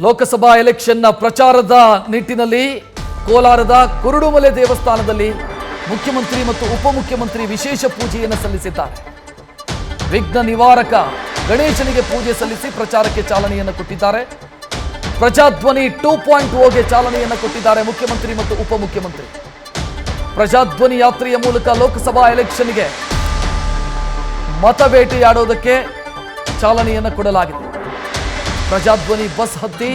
ಲೋಕಸಭಾ ಎಲೆಕ್ಷನ್ನ ಪ್ರಚಾರದ ನಿಟ್ಟಿನಲ್ಲಿ ಕೋಲಾರದ ಕುರುಡುಮಲೆ ದೇವಸ್ಥಾನದಲ್ಲಿ ಮುಖ್ಯಮಂತ್ರಿ ಮತ್ತು ಉಪಮುಖ್ಯಮಂತ್ರಿ ವಿಶೇಷ ಪೂಜೆಯನ್ನು ಸಲ್ಲಿಸಿದ್ದಾರೆ. ವಿಘ್ನ ನಿವಾರಕ ಗಣೇಶನಿಗೆ ಪೂಜೆ ಸಲ್ಲಿಸಿ ಪ್ರಚಾರಕ್ಕೆ ಚಾಲನೆಯನ್ನು ಕೊಟ್ಟಿದ್ದಾರೆ. ಪ್ರಜಾಧ್ವನಿ 2.0ಗೆ ಚಾಲನೆಯನ್ನು ಕೊಟ್ಟಿದ್ದಾರೆ ಮುಖ್ಯಮಂತ್ರಿ ಮತ್ತು ಉಪಮುಖ್ಯಮಂತ್ರಿ. ಪ್ರಜಾಧ್ವನಿ ಯಾತ್ರೆಯ ಮೂಲಕ ಲೋಕಸಭಾ ಎಲೆಕ್ಷನ್ಗೆ ಮತಬೇಟೆಯಾಡೋದಕ್ಕೆ ಚಾಲನೆಯನ್ನು ಕೊಡಲಾಗಿದೆ. ಪ್ರಜಾಧ್ವನಿ ಬಸ್ ಹತ್ತಿ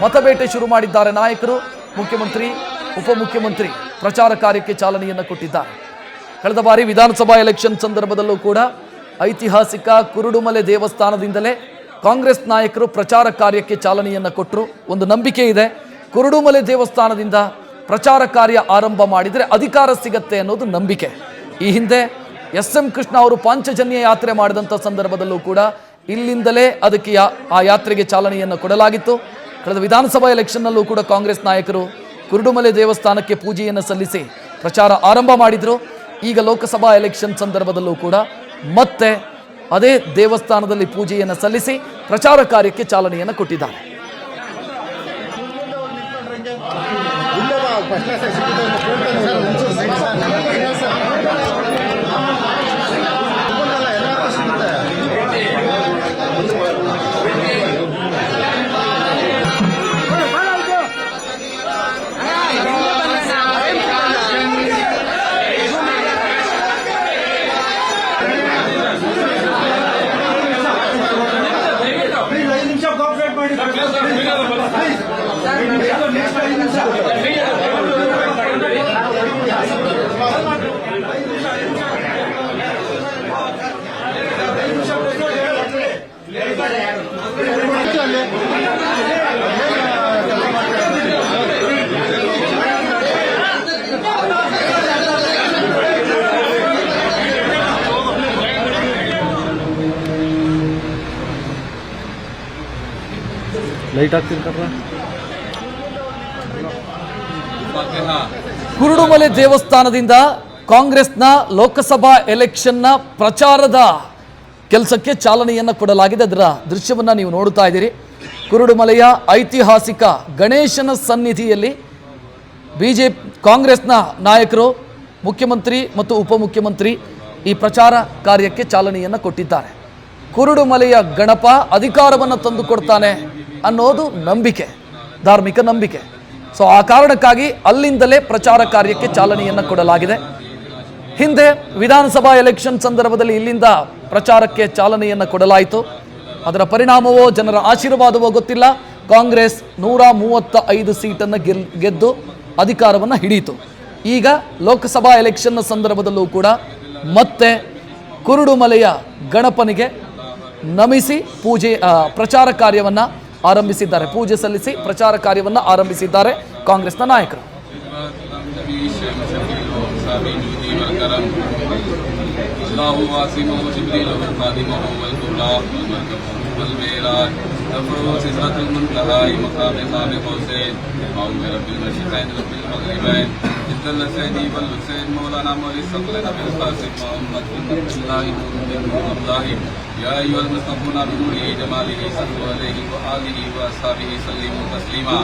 ಮತಬೇಟೆ ಶುರು ಮಾಡಿದ್ದಾರೆ ನಾಯಕರು. ಮುಖ್ಯಮಂತ್ರಿ ಉಪಮುಖ್ಯಮಂತ್ರಿ ಪ್ರಚಾರ ಕಾರ್ಯಕ್ಕೆ ಚಾಲನೆಯನ್ನು ಕೊಟ್ಟಿದ್ದಾರೆ. ಕಳೆದ ಬಾರಿ ವಿಧಾನಸಭಾ ಎಲೆಕ್ಷನ್ ಸಂದರ್ಭದಲ್ಲೂ ಕೂಡ ಐತಿಹಾಸಿಕ ಕುರುಡುಮಲೆ ದೇವಸ್ಥಾನದಿಂದಲೇ ಕಾಂಗ್ರೆಸ್ ನಾಯಕರು ಪ್ರಚಾರ ಕಾರ್ಯಕ್ಕೆ ಚಾಲನೆಯನ್ನು ಕೊಟ್ಟರು. ಒಂದು ನಂಬಿಕೆ ಇದೆ, ಕುರುಡುಮಲೆ ದೇವಸ್ಥಾನದಿಂದ ಪ್ರಚಾರ ಕಾರ್ಯ ಆರಂಭ ಮಾಡಿದರೆ ಅಧಿಕಾರ ಸಿಗತ್ತೆ ಅನ್ನೋದು ನಂಬಿಕೆ. ಈ ಹಿಂದೆ ಎಸ್.ಎಂ. ಕೃಷ್ಣ ಅವರು ಪಾಂಚಜನ್ಯ ಯಾತ್ರೆ ಮಾಡಿದಂಥ ಸಂದರ್ಭದಲ್ಲೂ ಕೂಡ ಇಲ್ಲಿಂದಲೇ ಅದಕ್ಕೆ ಆ ಯಾತ್ರೆಗೆ ಚಾಲನೆಯನ್ನು ಕೊಡಲಾಗಿತ್ತು. ಕಳೆದ ವಿಧಾನಸಭಾ ಎಲೆಕ್ಷನ್ನಲ್ಲೂ ಕೂಡ ಕಾಂಗ್ರೆಸ್ ನಾಯಕರು ಕುರುಡುಮಲೆ ದೇವಸ್ಥಾನಕ್ಕೆ ಪೂಜೆಯನ್ನು ಸಲ್ಲಿಸಿ ಪ್ರಚಾರ ಆರಂಭ ಮಾಡಿದರು. ಈಗ ಲೋಕಸಭಾ ಎಲೆಕ್ಷನ್ ಸಂದರ್ಭದಲ್ಲೂ ಕೂಡ ಮತ್ತೆ ಅದೇ ದೇವಸ್ಥಾನದಲ್ಲಿ ಪೂಜೆಯನ್ನು ಸಲ್ಲಿಸಿ ಪ್ರಚಾರ ಕಾರ್ಯಕ್ಕೆ ಚಾಲನೆಯನ್ನು ಕೊಟ್ಟಿದ್ದಾರೆ. ಲೈಟ್ ಆಗ್ತಿರ್ತಾರ. ಕುರುಡುಮಲೆ ದೇವಸ್ಥಾನದಿಂದ ಕಾಂಗ್ರೆಸ್ನ ಲೋಕಸಭಾ ಎಲೆಕ್ಷನ್ನ ಪ್ರಚಾರದ ಕೆಲಸಕ್ಕೆ ಚಾಲನೆಯನ್ನು ಕೊಡಲಾಗಿದೆ. ಅದರ ದೃಶ್ಯವನ್ನು ನೀವು ನೋಡುತ್ತಾ ಇದ್ದೀರಿ. ಕುರುಡುಮಲೆಯ ಐತಿಹಾಸಿಕ ಗಣೇಶನ ಸನ್ನಿಧಿಯಲ್ಲಿ ಕಾಂಗ್ರೆಸ್ನ ನಾಯಕರು ಮುಖ್ಯಮಂತ್ರಿ ಮತ್ತು ಉಪಮುಖ್ಯಮಂತ್ರಿ ಈ ಪ್ರಚಾರ ಕಾರ್ಯಕ್ಕೆ ಚಾಲನೆಯನ್ನು ಕೊಟ್ಟಿದ್ದಾರೆ. ಕುರುಡುಮಲೆಯ ಗಣಪ ಅಧಿಕಾರವನ್ನು ತಂದುಕೊಡ್ತಾನೆ ಅನ್ನೋದು ನಂಬಿಕೆ, ಧಾರ್ಮಿಕ ನಂಬಿಕೆ. ಸೊ ಆ ಕಾರಣಕ್ಕಾಗಿ ಅಲ್ಲಿಂದಲೇ ಪ್ರಚಾರ ಕಾರ್ಯಕ್ಕೆ ಚಾಲನೆಯನ್ನು ಕೊಡಲಾಗಿದೆ. ಹಿಂದೆ ವಿಧಾನಸಭಾ ಎಲೆಕ್ಷನ್ ಸಂದರ್ಭದಲ್ಲಿ ಇಲ್ಲಿಂದ ಪ್ರಚಾರಕ್ಕೆ ಚಾಲನೆಯನ್ನು ಕೊಡಲಾಯಿತು. ಅದರ ಪರಿಣಾಮವೋ ಜನರ ಆಶೀರ್ವಾದವೋ ಗೊತ್ತಿಲ್ಲ, ಕಾಂಗ್ರೆಸ್ 135 ಸೀಟನ್ನು ಗೆದ್ದು ಅಧಿಕಾರವನ್ನು ಹಿಡಿಯಿತು. ಈಗ ಲೋಕಸಭಾ ಎಲೆಕ್ಷನ್ನ ಸಂದರ್ಭದಲ್ಲೂ ಕೂಡ ಮತ್ತೆ ಕುರುಡುಮಲೆಯ ಗಣಪನಿಗೆ ನಮಿಸಿ ಪ್ರಚಾರ ಕಾರ್ಯವನ್ನು ಆರಂಭಿಸಿದ್ದಾರೆ. ಪೂಜೆ ಸಲ್ಲಿಸಿ ಪ್ರಚಾರ ಕಾರ್ಯವನ್ನು ಆರಂಭಿಸಿದ್ದಾರೆ ಕಾಂಗ್ರೆಸ್ನ ನಾಯಕರು. يا أيها المستضعفون بنوره جماله صلوا عليه وآله وأصحابه سلموا تسليما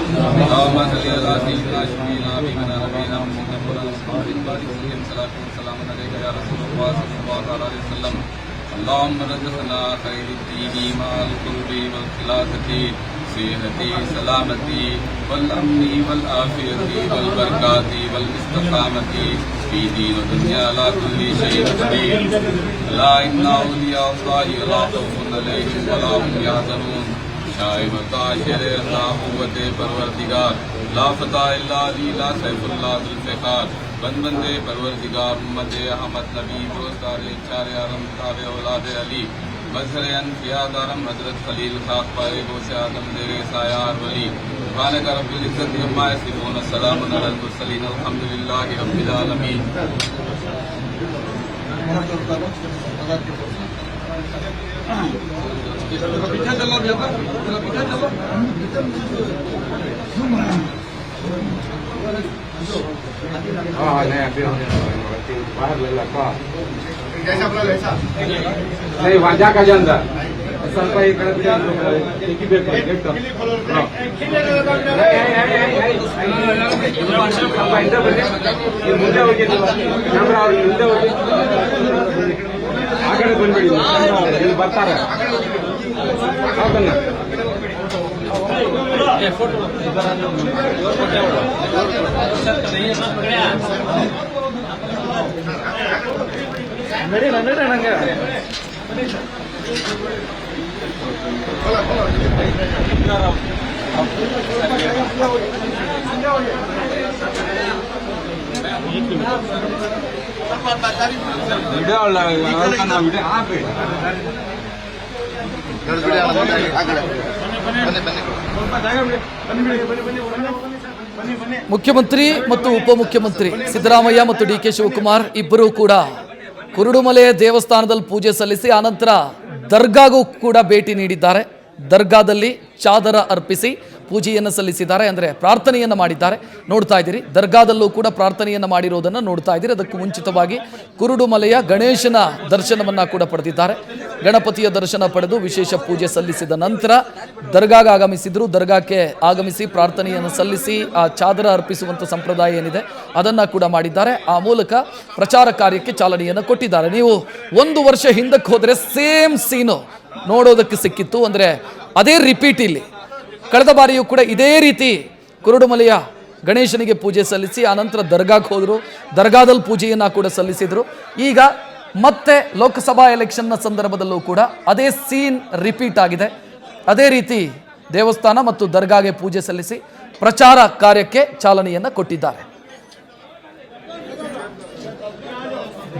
اللهم صل على سيدنا شفيعنا حبيبنا نبينا محمد صلى الله عليه وسلم صلاة عليك يا رسول الله صلى الله عليه وسلم اللهم رزقنا خير الدين مع القرب والخلافة صحة سلامتي والأمن والعافية والبركات والاستقامة في دين ودنيا على كل شيء قدير لا إن أولياء الله لا خوف عليهم ولا هم يحزنون شائب الطاهر لا قوة پروردگار لا فتح إلا ذي لا سيف الله ذو الفقار بندے پروردگار امت احمد نبی روزگار چار عالم تابع اولاد علی مظہر انفیاء دارم حضرت خلیل خاک پائے بوس آدم دیر سایار ولی سبحانک رب العزت عما یصفون السلام علی المرسلین الحمدللہ رب العالمین. नहीं वहाँ जा कर अंदर ಸ್ವಲ್ಪ ಈ ಕಡೆ ತೆಗಿಬೇಕು ಗೆಟ್ಟು. ಸ್ವಲ್ಪ ಹಿಂದೆ ಬನ್ನಿ, ನೀವು ಮುಂದೆ ಹೋಗಿ, ಕ್ಯಾಮ್ರಾ ಅವ್ರಿಗೆ ಮುಂದೆ ಹೋಗಿ, ಆ ಕಡೆ ಬಂದ್ಬಿಡಿ, ಇಲ್ಲಿ ಬರ್ತಾರೆ. ಹೌದಲ್ಲ ನಡಿ ನಂಗೆ ವಿಡಿಯೋ ಮುಖ್ಯಮಂತ್ರಿ ಮತ್ತು ಉಪಮುಖ್ಯಮಂತ್ರಿ ಸಿದ್ದರಾಮಯ್ಯ ಮತ್ತು ಡಿ ಕೆ ಶಿವಕುಮಾರ್ ಇಬ್ಬರೂ ಕೂಡ ಕುರುಡುಮಲೆ ದೇವಸ್ಥಾನದಲ್ಲಿ ಪೂಜೆ ಸಲ್ಲಿಸಿ ಆನಂತರ ದರ್ಗಾಗೂ ಕೂಡ ಭೇಟಿ ನೀಡಿದ್ದಾರೆ. ದರ್ಗಾದಲ್ಲಿ ಚಾದರ ಅರ್ಪಿಸಿ ಪೂಜೆಯನ್ನು ಸಲ್ಲಿಸಿದ್ದಾರೆ, ಅಂದರೆ ಪ್ರಾರ್ಥನೆಯನ್ನು ಮಾಡಿದ್ದಾರೆ. ನೋಡ್ತಾ ಇದ್ದೀರಿ, ದರ್ಗಾದಲ್ಲೂ ಕೂಡ ಪ್ರಾರ್ಥನೆಯನ್ನು ಮಾಡಿರೋದನ್ನು ನೋಡ್ತಾ ಇದ್ದೀರಿ. ಅದಕ್ಕೂ ಮುಂಚಿತವಾಗಿ ಕುರುಡುಮಲೆಯ ಗಣೇಶನ ದರ್ಶನವನ್ನು ಕೂಡ ಪಡೆದಿದ್ದಾರೆ. ಗಣಪತಿಯ ದರ್ಶನ ಪಡೆದು ವಿಶೇಷ ಪೂಜೆ ಸಲ್ಲಿಸಿದ ನಂತರ ದರ್ಗಾಗೆ ಆಗಮಿಸಿದ್ರು. ದರ್ಗಾಕ್ಕೆ ಆಗಮಿಸಿ ಪ್ರಾರ್ಥನೆಯನ್ನು ಸಲ್ಲಿಸಿ ಆ ಚಾದರ ಅರ್ಪಿಸುವಂಥ ಸಂಪ್ರದಾಯ ಏನಿದೆ ಅದನ್ನು ಕೂಡ ಮಾಡಿದ್ದಾರೆ. ಆ ಮೂಲಕ ಪ್ರಚಾರ ಕಾರ್ಯಕ್ಕೆ ಚಾಲನೆಯನ್ನು ಕೊಟ್ಟಿದ್ದಾರೆ. ನೀವು 1 ವರ್ಷ ಹಿಂದಕ್ಕೆ ಹೋದರೆ ಸೇಮ್ ಸೀನು ನೋಡೋದಕ್ಕೆ ಸಿಕ್ಕಿತ್ತು, ಅಂದರೆ ಅದೇ ರಿಪೀಟ್ ಇಲ್ಲಿ. ಕಳೆದ ಬಾರಿಯೂ ಕೂಡ ಇದೇ ರೀತಿ ಕುರುಡುಮಲೆಯ ಗಣೇಶನಿಗೆ ಪೂಜೆ ಸಲ್ಲಿಸಿ ಆನಂತರ ದರ್ಗಾಕ್ಕೆ ಹೋದರು. ದರ್ಗಾದಲ್ಲಿ ಪೂಜೆಯನ್ನು ಕೂಡ ಸಲ್ಲಿಸಿದರು. ಈಗ ಮತ್ತೆ ಲೋಕಸಭಾ ಎಲೆಕ್ಷನ್ನ ಸಂದರ್ಭದಲ್ಲೂ ಕೂಡ ಅದೇ ಸೀನ್ ರಿಪೀಟ್ ಆಗಿದೆ. ಅದೇ ರೀತಿ ದೇವಸ್ಥಾನ ಮತ್ತು ದರ್ಗಾಗೆ ಪೂಜೆ ಸಲ್ಲಿಸಿ ಪ್ರಚಾರ ಕಾರ್ಯಕ್ಕೆ ಚಾಲನೆಯನ್ನು ಕೊಟ್ಟಿದ್ದಾರೆ.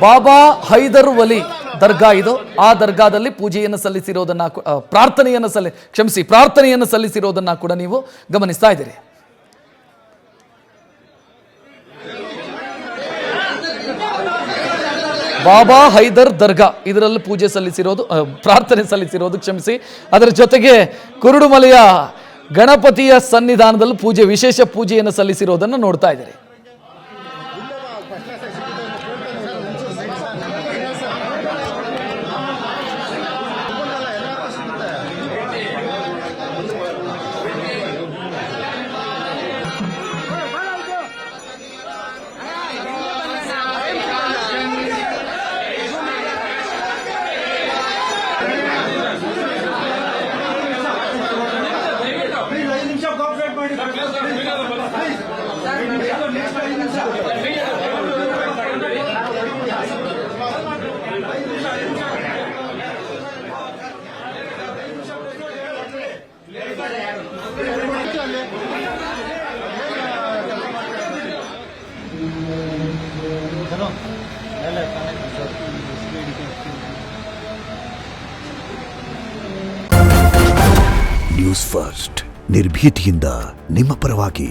ಬಾಬಾ ಹೈದರ್ ವಲಿ ದರ್ಗಾ ಇದು. ಆ ದರ್ಗಾದಲ್ಲಿ ಪೂಜೆಯನ್ನು ಸಲ್ಲಿಸಿರೋದನ್ನ ಪ್ರಾರ್ಥನೆಯನ್ನು ಸಲ್ಲಿಸಿರೋದನ್ನ ಕೂಡ ನೀವು ಗಮನಿಸ್ತಾ ಇದ್ದೀರಿ. ಬಾಬಾ ಹೈದರ್ ದರ್ಗಾ ಇದರಲ್ಲಿ ಪೂಜೆ ಸಲ್ಲಿಸಿರೋದು, ಪ್ರಾರ್ಥನೆ ಸಲ್ಲಿಸಿರೋದು, ಅದರ ಜೊತೆಗೆ ಕುರುಡುಮಲೆಯ ಗಣಪತಿಯ ಸನ್ನಿಧಾನದಲ್ಲಿ ವಿಶೇಷ ಪೂಜೆಯನ್ನು ಸಲ್ಲಿಸಿರೋದನ್ನು ನೋಡ್ತಾ ಇದ್ದೀರಿ. ನ್ಯೂಸ್ ಫಸ್ಟ್ ನಿರ್ಭೀತಿಯಿಂದ ನಿಮ್ಮ ಪರವಾಗಿ.